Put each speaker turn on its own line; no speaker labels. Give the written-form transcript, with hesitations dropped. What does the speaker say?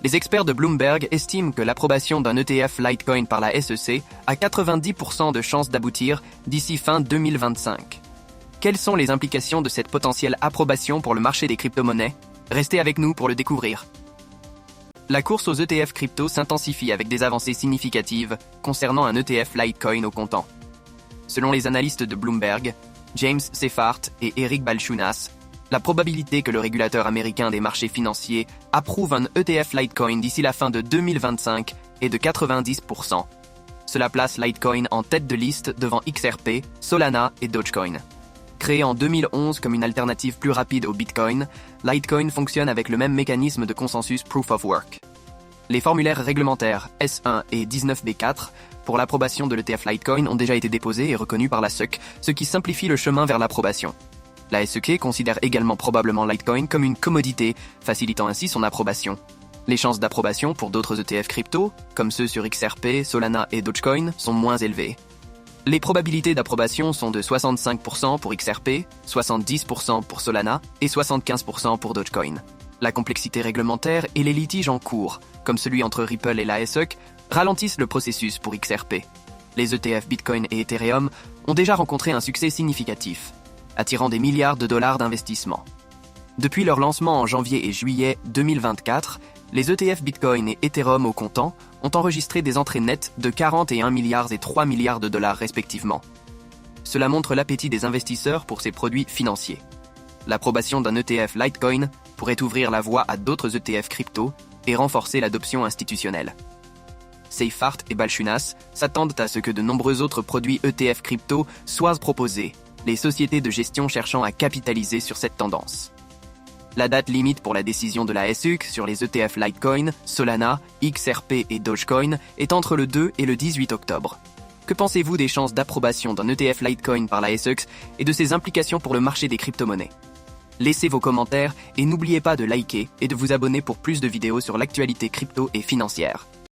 Les experts de Bloomberg estiment que l'approbation d'un ETF Litecoin par la SEC a 90% de chances d'aboutir d'ici fin 2025. Quelles sont les implications de cette potentielle approbation pour le marché des crypto-monnaies? Restez avec nous pour le découvrir. La course aux ETF crypto s'intensifie avec des avancées significatives concernant un ETF Litecoin au comptant. Selon les analystes de Bloomberg, James Seyffart et Eric Balchunas, la probabilité que le régulateur américain des marchés financiers approuve un ETF Litecoin d'ici la fin de 2025 est de 90%. Cela place Litecoin en tête de liste devant XRP, Solana et Dogecoin. Créé en 2011 comme une alternative plus rapide au Bitcoin, Litecoin fonctionne avec le même mécanisme de consensus Proof of Work. Les formulaires réglementaires S1 et 19B4 pour l'approbation de l'ETF Litecoin ont déjà été déposés et reconnus par la SEC, ce qui simplifie le chemin vers l'approbation. La SEC considère également probablement Litecoin comme une commodité, facilitant ainsi son approbation. Les chances d'approbation pour d'autres ETF crypto, comme ceux sur XRP, Solana et Dogecoin, sont moins élevées. Les probabilités d'approbation sont de 65% pour XRP, 70% pour Solana et 75% pour Dogecoin. La complexité réglementaire et les litiges en cours, comme celui entre Ripple et la SEC, ralentissent le processus pour XRP. Les ETF Bitcoin et Ethereum ont déjà rencontré un succès significatif, attirant des milliards de dollars d'investissement. Depuis leur lancement en janvier et juillet 2024, les ETF Bitcoin et Ethereum au comptant ont enregistré des entrées nettes de 41 milliards et 3 milliards de dollars respectivement. Cela montre l'appétit des investisseurs pour ces produits financiers. L'approbation d'un ETF Litecoin pourrait ouvrir la voie à d'autres ETF crypto et renforcer l'adoption institutionnelle. Seyffart et Balchunas s'attendent à ce que de nombreux autres produits ETF crypto soient proposés, les sociétés de gestion cherchant à capitaliser sur cette tendance. La date limite pour la décision de la SEC sur les ETF Litecoin, Solana, XRP et Dogecoin est entre le 2 et le 18 octobre. Que pensez-vous des chances d'approbation d'un ETF Litecoin par la SEC et de ses implications pour le marché des crypto-monnaies? Laissez vos commentaires et n'oubliez pas de liker et de vous abonner pour plus de vidéos sur l'actualité crypto et financière.